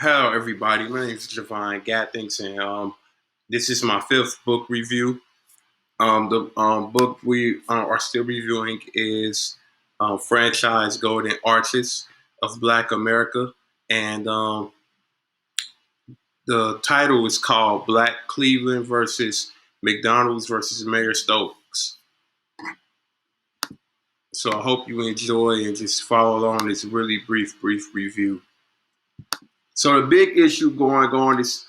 Hello, everybody. My name is Javon Gattings, and this is my fifth book review. The book we are still reviewing is Franchise Golden Arches of Black America, and the title is called Black Cleveland versus McDonald's versus Mayor Stokes. So I hope you enjoy and just follow along this really brief review. So the big issue going on is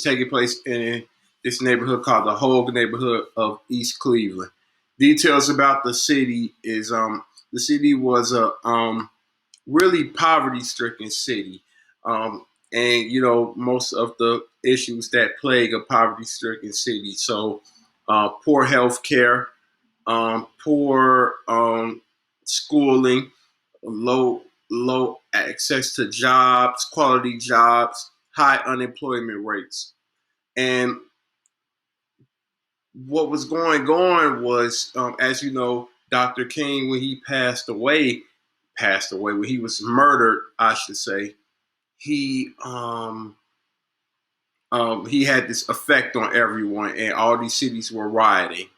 taking place in this neighborhood called the Hogue neighborhood of East Cleveland. Details about the city is the city was a really poverty-stricken city, and most of the issues that plague a poverty-stricken city. So poor health care, poor schooling, low access to jobs, quality jobs, high unemployment rates. And what was going on was, as you know, Dr. King, when he passed away when he was murdered, I should say. He had this effect on everyone, and all these cities were rioting.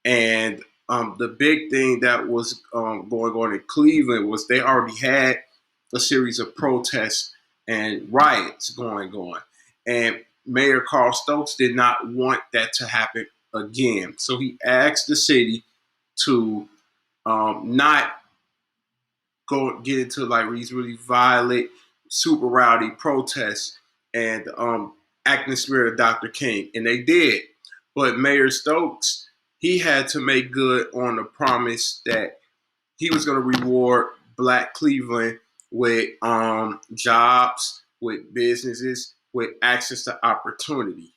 And the big thing that was going on in Cleveland was they already had a series of protests and riots going on. And Mayor Carl Stokes did not want that to happen again. So he asked the city to not go get into like these really violent, super rowdy protests and act in the spirit of Dr. King. And they did. But Mayor Stokes, he had to make good on the promise that he was going to reward Black Cleveland with jobs, with businesses, with access to opportunity.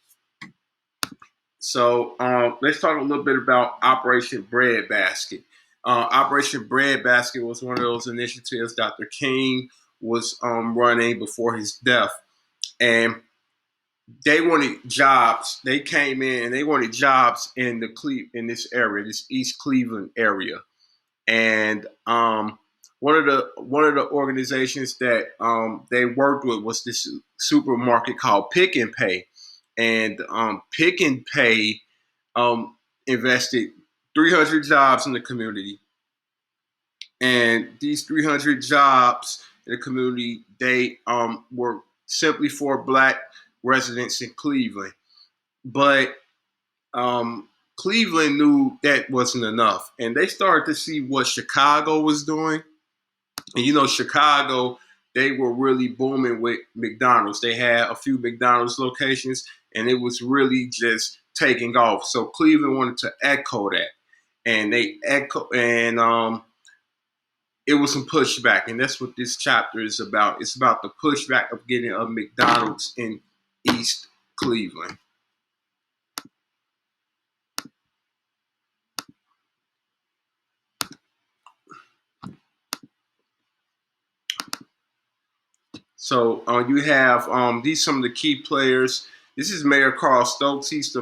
So let's talk a little bit about Operation Breadbasket. Operation Breadbasket was one of those initiatives Dr. King was running before his death, and they wanted jobs. They came in and they wanted jobs in this area, this East Cleveland area, and one of the organizations that they worked with was this supermarket called Pick and Pay, and Pick and Pay invested 300 jobs in the community, and these 300 jobs in the community they were simply for Black residents in Cleveland, but Cleveland knew that wasn't enough, and they started to see what Chicago was doing. And Chicago, they were really booming with McDonald's. They had a few McDonald's locations, and it was really just taking off. So Cleveland wanted to echo that, and it was some pushback, and that's what this chapter is about. It's about the pushback of getting a McDonald's in East Cleveland. So you have these some of the key players. This is Mayor Carl Stokes. He was the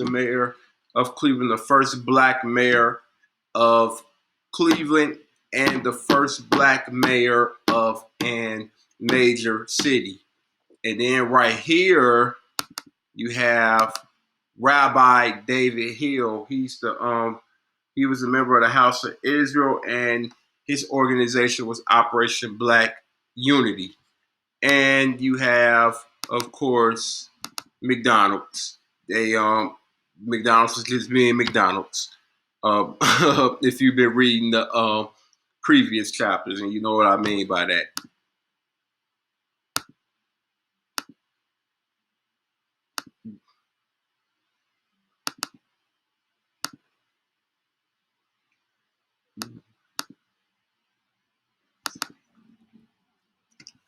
mayor of Cleveland, the first Black mayor of Cleveland, and the first Black mayor of a major city. And then right here you have Rabbi David Hill. He was a member of the House of Israel, and his organization was Operation Black Unity. And you have, of course, McDonald's. McDonald's is just being McDonald's. If you've been reading the previous chapters, and you know what I mean by that.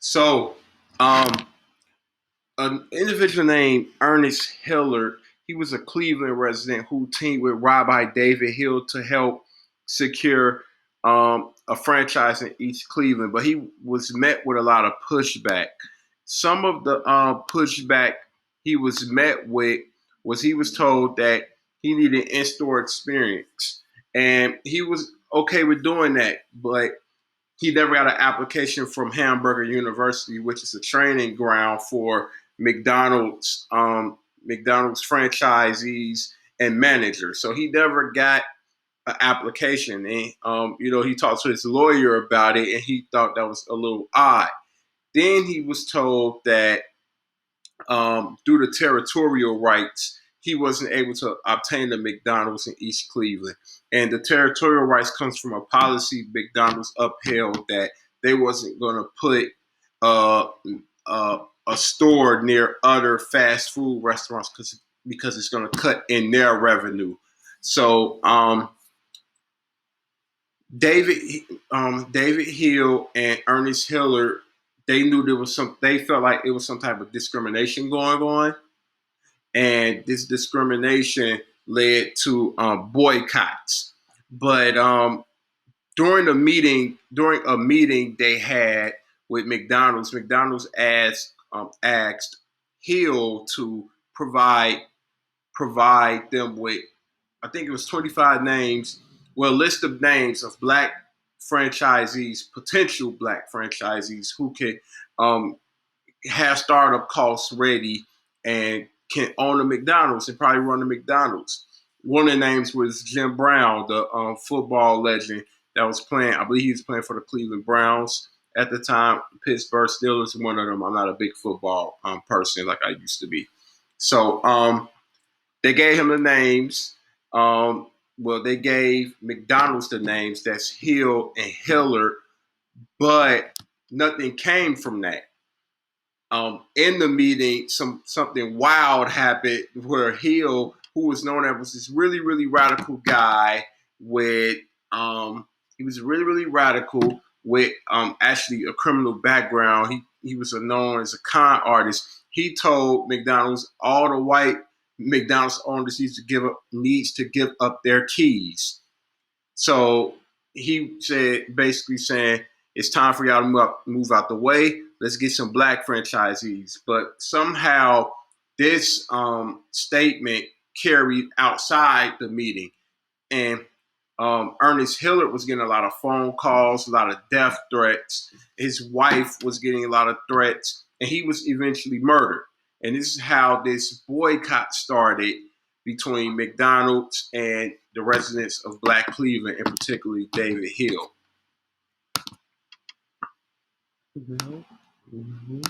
So, an individual named Ernest Hillard, he was a Cleveland resident who teamed with Rabbi David Hill to help secure a franchise in East Cleveland, but he was met with a lot of pushback. Some of the pushback he was met with was he was told that he needed in-store experience, and he was okay with doing that, but he never got an application from Hamburger University, which is a training ground for McDonald's McDonald's franchisees and managers. So he never got an application, and he talked to his lawyer about it, and he thought that was a little odd. Then he was told that due to territorial rights, he wasn't able to obtain the McDonald's in East Cleveland. And the territorial rights comes from a policy McDonald's upheld that they wasn't going to put uh, a store near other fast food restaurants because it's going to cut in their revenue. So David David Hill and Ernest Hiller, they knew there was some. They felt like it was some type of discrimination going on, and this discrimination led to boycotts. But during a meeting they had with McDonald's, McDonald's asked Hill to provide them with, I think it was 25 names, well, a list of names of black franchisees, potential black franchisees who can um, have startup costs ready and can own a McDonald's and probably run a McDonald's. One of the names was Jim Brown, the football legend that was playing. I believe he was playing for the Cleveland Browns at the time. Pittsburgh Steelers, one of them. I'm not a big football person like I used to be. So they gave him the names. They gave McDonald's the names. That's Hill and Hiller, but nothing came from that. In the meeting, something wild happened where Hill, who was known as this really, really radical guy with he was really, really radical with actually a criminal background. He was known as a con artist. He told McDonald's all the white McDonald's owners needs to give up their keys. So he said, basically saying, it's time for y'all to move out the way. Let's get some black franchisees. But somehow this statement carried outside the meeting. And Ernest Hillard was getting a lot of phone calls, a lot of death threats. His wife was getting a lot of threats, and he was eventually murdered. And this is how this boycott started between McDonald's and the residents of Black Cleveland, and particularly David Hill. Mm-hmm.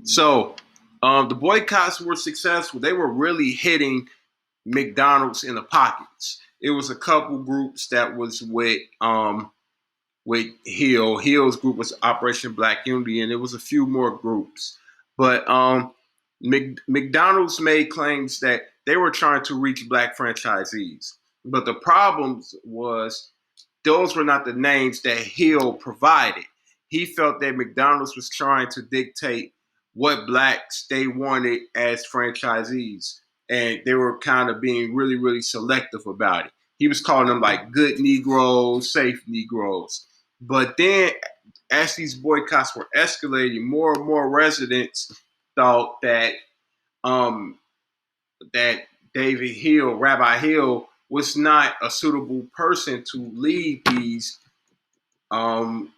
So the boycotts were successful. They were really hitting McDonald's in the pockets. It was a couple groups that was with Hill. Hill's group was Operation Black Unity, and there was a few more groups. But McDonald's made claims that they were trying to reach black franchisees. But the problems was those were not the names that Hill provided. He felt that McDonald's was trying to dictate what blacks they wanted as franchisees. And they were kind of being really, really selective about it. He was calling them like good Negroes, safe Negroes. But then as these boycotts were escalating, more and more residents thought um, that David Hill, Rabbi Hill, was not a suitable person to lead these um,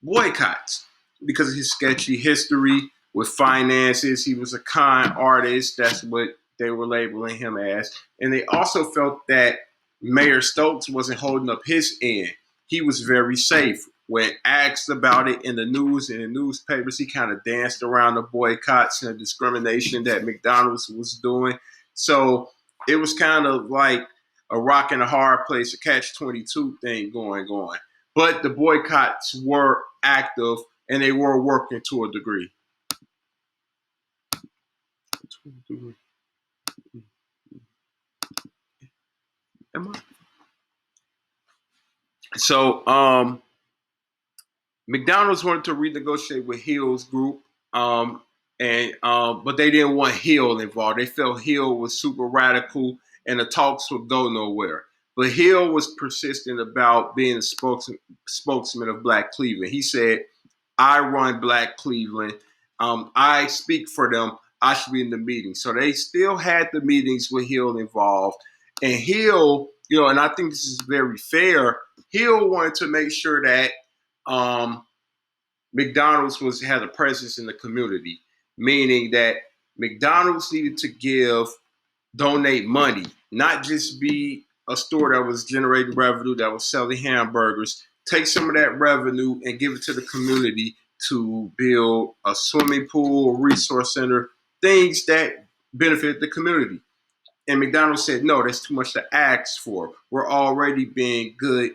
boycotts because of his sketchy history with finances. He was a con artist. That's what they were labeling him as. And they also felt that Mayor Stokes wasn't holding up his end. He was very safe. When asked about it in the news and the newspapers, he kind of danced around the boycotts and the discrimination that McDonald's was doing. So it was kind of like a rock and a hard place, a catch-22 thing going on. But the boycotts were active and they were working to a degree. So McDonald's wanted to renegotiate with Hill's group, but they didn't want Hill involved. They felt Hill was super radical, and the talks would go nowhere. But Hill was persistent about being a spokesman of Black Cleveland. He said, "I run Black Cleveland. I speak for them. I should be in the meeting." So they still had the meetings with Hill involved, and Hill and I think this is very fair. Hill wanted to make sure that um, McDonald's had a presence in the community, meaning that McDonald's needed to donate money, not just be a store that was generating revenue, that was selling hamburgers. Take some of that revenue and give it to the community to build a swimming pool, a resource center, things that benefit the community. And McDonald's said, no, that's too much to ask for. We're already being good.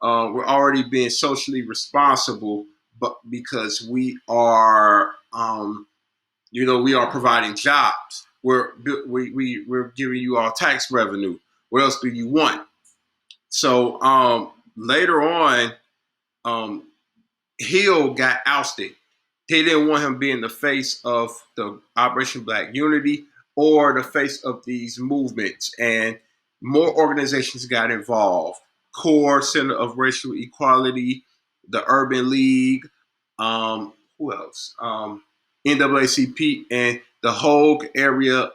We're already being socially responsible, but because we are providing jobs. We're giving you all tax revenue. What else do you want? So later on, um, Hill got ousted. They didn't want him being the face of the Operation Black Unity or the face of these movements, and more organizations got involved. Core Center of Racial Equality, the Urban League, who else? NAACP, and the Hogue Area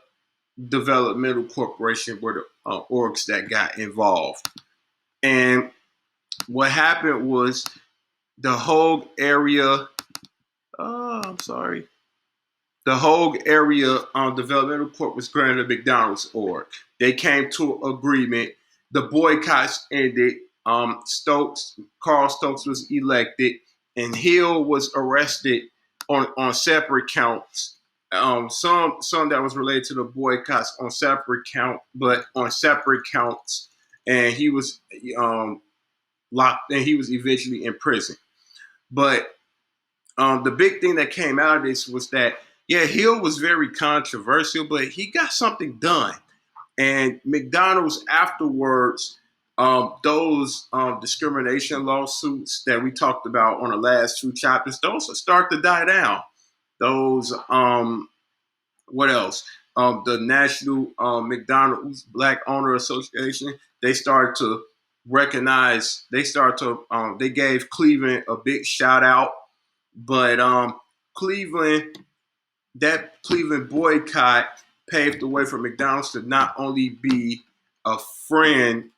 Developmental Corporation were the orgs that got involved. And what happened was the Hogue Area, I'm sorry, the Hogue Area Developmental Corp was granted a McDonald's org. They came to agreement. The boycotts ended. Carl Stokes was elected, and Hill was arrested on separate counts. Some that was related to the boycotts on separate counts, and he was locked, and he was eventually in prison. But the big thing that came out of this was that, yeah, Hill was very controversial, but he got something done. And McDonald's afterwards, those discrimination lawsuits that we talked about on the last two chapters, those start to die down. Those, what else? The National McDonald's Black Owner Association, they started to recognize, they gave Cleveland a big shout out. But Cleveland, that Cleveland boycott paved the way for McDonald's to not only be a friend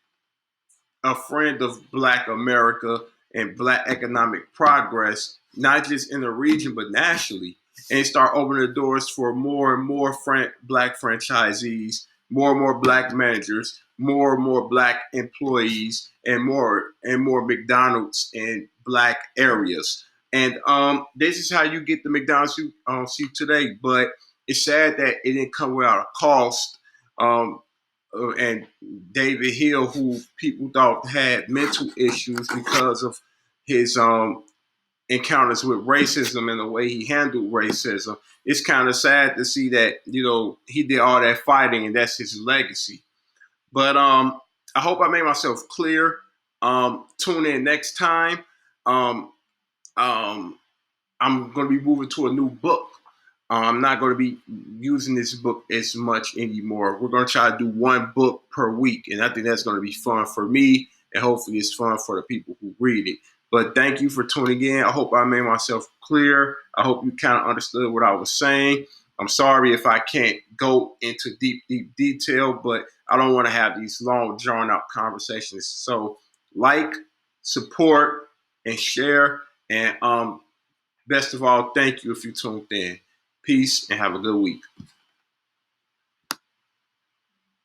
of Black America and Black economic progress, not just in the region but nationally, and start opening the doors for more and more Black franchisees, more and more Black managers, more and more Black employees, and more McDonald's in Black areas. And this is how you get the McDonald's you see today. But it's sad that it didn't come without a cost. And David Hill, who people thought had mental issues because of his encounters with racism and the way he handled racism. It's kind of sad to see that, he did all that fighting and that's his legacy. But I hope I made myself clear. Tune in next time. Um, um, I'm going to be moving to a new book. I'm not going to be using this book as much anymore. We're going to try to do one book per week, and I think that's going to be fun for me, and hopefully it's fun for the people who read it. But thank you for tuning in. I hope I made myself clear. I hope you kind of understood what I was saying. I'm sorry if I can't go into deep detail, but I don't want to have these long, drawn-out conversations. So like, support, and share. And best of all, thank you if you tuned in. Peace and have a good week.